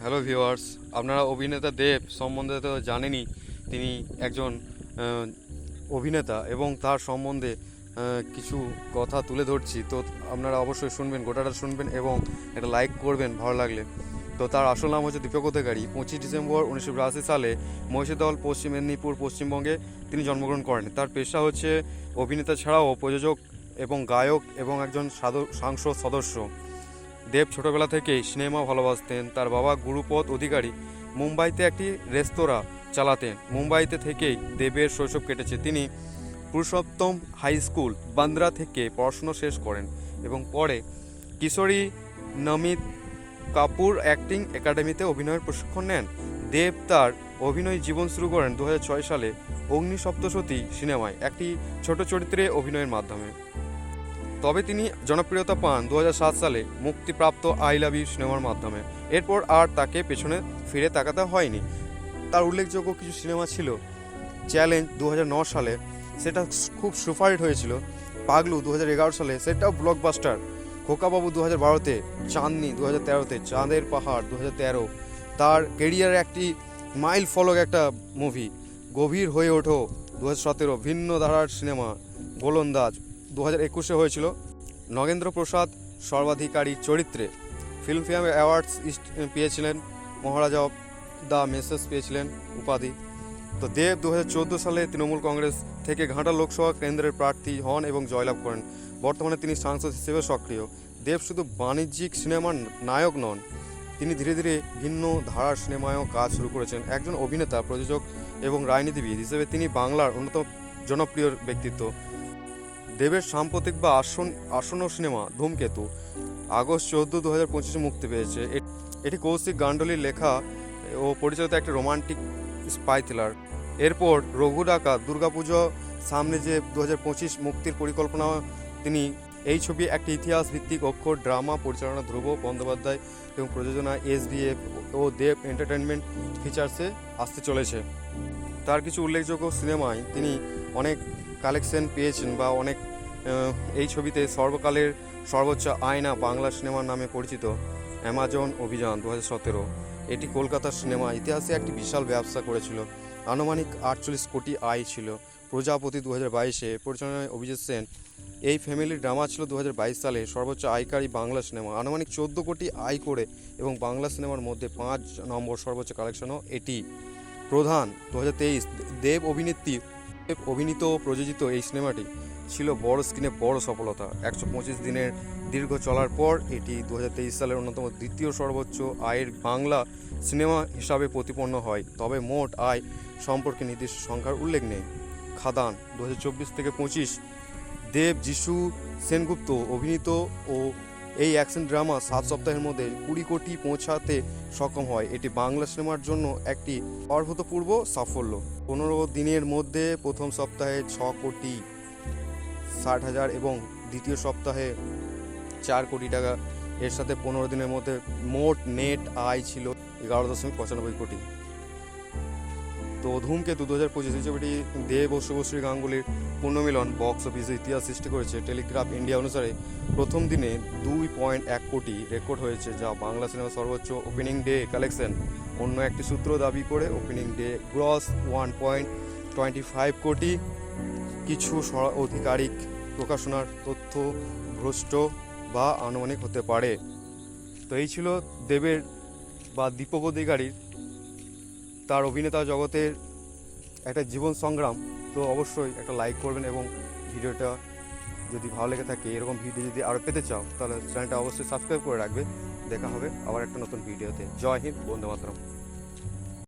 Hello viewers, আপনারা অভিনেতা দেব সম্বন্ধে তো জানেনই। তিনি একজন আহ, অভিনেতা এবং তার সম্বন্ধে কিছু কথা তুলে ধরছি। তো আপনারা অবশ্যই শুনবেন, গোটাটা শুনবেন এবং একটা লাইক করবেন ভালো লাগলে। তো তার আসল নাম হচ্ছে দীপক অধিকারী। 25 ডিসেম্বর 1982 সালে মহিষাদল, পশ্চিম মেদিনীপুর, পশ্চিমবঙ্গে তিনি জন্মগ্রহণ করেন। তার পেশা হচ্ছে অভিনেতা ছাড়াও প্রযোজক এবং গায়ক এবং একজন সংসদ সদস্য। দেব ছোটবেলা থেকেই সিনেমা ভালোবাসতেন। তার বাবা গুরুপদ অধিকারী মুম্বাইতে একটি রেস্তোরাঁ চালাতেন। মুম্বাইতে থেকেই দেবের শৈশব কেটেছে। তিনি পুরুষোত্তম হাই স্কুল, বান্দ্রা থেকে পড়াশুনো শেষ করেন এবং পরে কিশোরী নমিত কাপুর অ্যাক্টিং একাডেমিতে অভিনয়ের প্রশিক্ষণ নেন। দেব তার অভিনয় জীবন শুরু করেন 2006 সালে অগ্নি সপ্তশতী সিনেমায় একটি ছোট চরিত্রে অভিনয়ের মাধ্যমে। তবে তিনি জনপ্রিয়তা পান 2007 সালে মুক্তিপ্রাপ্ত আই লাভ ইউ সিনেমার মাধ্যমে। এরপর আর তাকে পেছনে ফিরে তাকাতে হয়নি। তার উল্লেখযোগ্য কিছু সিনেমা ছিল চ্যালেঞ্জ 2009 সালে, সেটা খুব সুপারহিট হয়েছিল। পাগলু 2011 সালে, সেটাও ব্লকবাস্টার। খোকাবাবু 2012-তে, চাঁদনি 2013-তে, চাঁদের পাহাড় 2013। তার কেরিয়ারে একটি মাইল ফলক একটা মুভি গভীর হয়ে ওঠো 2017, ভিন্ন ধারার সিনেমা গোলন্দাজ 2021-এ হয়েছিল। নগেন্দ্র প্রসাদ সর্বাধিকারী চরিত্রে ফিল্মফেয়ার অ্যাওয়ার্ডস পেয়েছিলেন। মহারাজা অফ দ্য মেসেজ পেয়েছিলেন উপাধি। তো দেব 2014 সালে তৃণমূল কংগ্রেস থেকে ঘাটা লোকসভা কেন্দ্রের প্রার্থী হন এবং জয়লাভ করেন। বর্তমানে তিনি সাংসদ হিসেবে সক্রিয়। দেব শুধু বাণিজ্যিক সিনেমার নায়ক নন, তিনি ধীরে ধীরে ভিন্ন ধারার সিনেমায়ও কাজ শুরু করেছেন। একজন অভিনেতা, প্রযোজক এবং রাজনীতিবিদ হিসেবে তিনি বাংলার অন্যতম জনপ্রিয় ব্যক্তিত্ব। দেবের সাম্প্রতিক বা আসন্ন সিনেমা ধূমকেতু আগস্ট 14, 2025 মুক্তি পেয়েছে। এটি কৌশিক গাঙ্গুলির লেখা ও পরিচালিত একটি রোমান্টিক স্পাই থ্রিলার। এরপর রঘু ডাকাত দুর্গাপুজো সামনে যে 2025 মুক্তির পরিকল্পনা তিনি। এই ছবি একটি ইতিহাস ভিত্তিক অক্ষর ড্রামা, পরিচালনা ধ্রুব বন্দ্যোপাধ্যায় এবং প্রযোজনা SBF ও দেব এন্টারটেনমেন্ট ফিচার্সে আসতে চলেছে। তার কিছু উল্লেখযোগ্য সিনেমায় তিনি অনেক কালেকশন পেয়েছেন বা অনেক এই ছবিতে সর্বকালের সর্বোচ্চ আয়না বাংলা সিনেমার নামে পরিচিত অ্যামাজন অভিযান 2017। এটি কলকাতার সিনেমা ইতিহাসে একটি বিশাল ব্যবসা করেছিল। আনুমানিক 48 কোটি আয় ছিল। প্রজাপতি 2022-এ পরিচালনায় অভিজিৎ সেন। এই ফ্যামিলি ড্রামা ছিল 2022 সালে সর্বোচ্চ আয়কারী বাংলা সিনেমা, আনুমানিক 14 কোটি আয় করে এবং বাংলা সিনেমার মধ্যে 5 নম্বর সর্বোচ্চ কালেকশনও এটি। প্রধান 2023 দেব অভিনীত ও প্রযোজিত এই সিনেমাটি ছিল বড় স্ক্রিনে বড় সফলতা। 125 দিনের দীর্ঘ চলার পর এটি 2023 সালের অন্যতম দ্বিতীয় সর্বোচ্চ আয়ের বাংলা সিনেমা হিসাবে প্রতিপন্ন হয়। তবে মোট আয় সম্পর্কে নির্দিষ্ট সংখ্যার উল্লেখ নেই। খাদান 2024-25 দেব যিশু সেনগুপ্ত অভিনীত ও এই অ্যাকশন ড্রামা 7 সপ্তাহের মধ্যে 20 কোটি পৌঁছাতে সক্ষম হয়। এটি বাংলা সিনেমার জন্য একটি অভূতপূর্ব সাফল্য। 15 দিনের মধ্যে প্রথম সপ্তাহে 6,60,000 এবং দ্বিতীয় সপ্তাহে 4 কোটি টাকা। এর সাথে 15 দিনের মধ্যে মোট নেট আয় ছিল 11.95 কোটি। তো ধূমকেতু 2025 ছবিটি দেব ও শুভশ্রী গাঙ্গুলির পুনর্মিলন বক্স অফিসে ইতিহাস সৃষ্টি করেছে। টেলিগ্রাফ ইন্ডিয়া অনুসারে প্রথম দিনে 2.1 কোটি রেকর্ড হয়েছে, যা বাংলা সিনেমার সর্বোচ্চ ওপেনিং ডে কালেকশন। অন্য একটি সূত্র দাবি করে ওপেনিং ডে গ্রস 1.25 কোটি। কিছু আধিকারিক প্রকাশনার তথ্য ভ্রষ্ট বা আনুমানিক হতে পারে। তো এই ছিল দেবের বা দীপক অধিকারীর তার অভিনেতা জগতের একটা জীবন সংগ্রাম। তো অবশ্যই একটা লাইক করবেন এবং ভিডিওটা যদি ভালো লেগে থাকে, এরকম ভিডিও যদি আরও পেতে চাও তাহলে চ্যানেলটা অবশ্যই সাবস্ক্রাইব করে রাখবে। দেখা হবে আবার একটা নতুন ভিডিওতে। জয় হিন্দ, বন্দে মাতরম।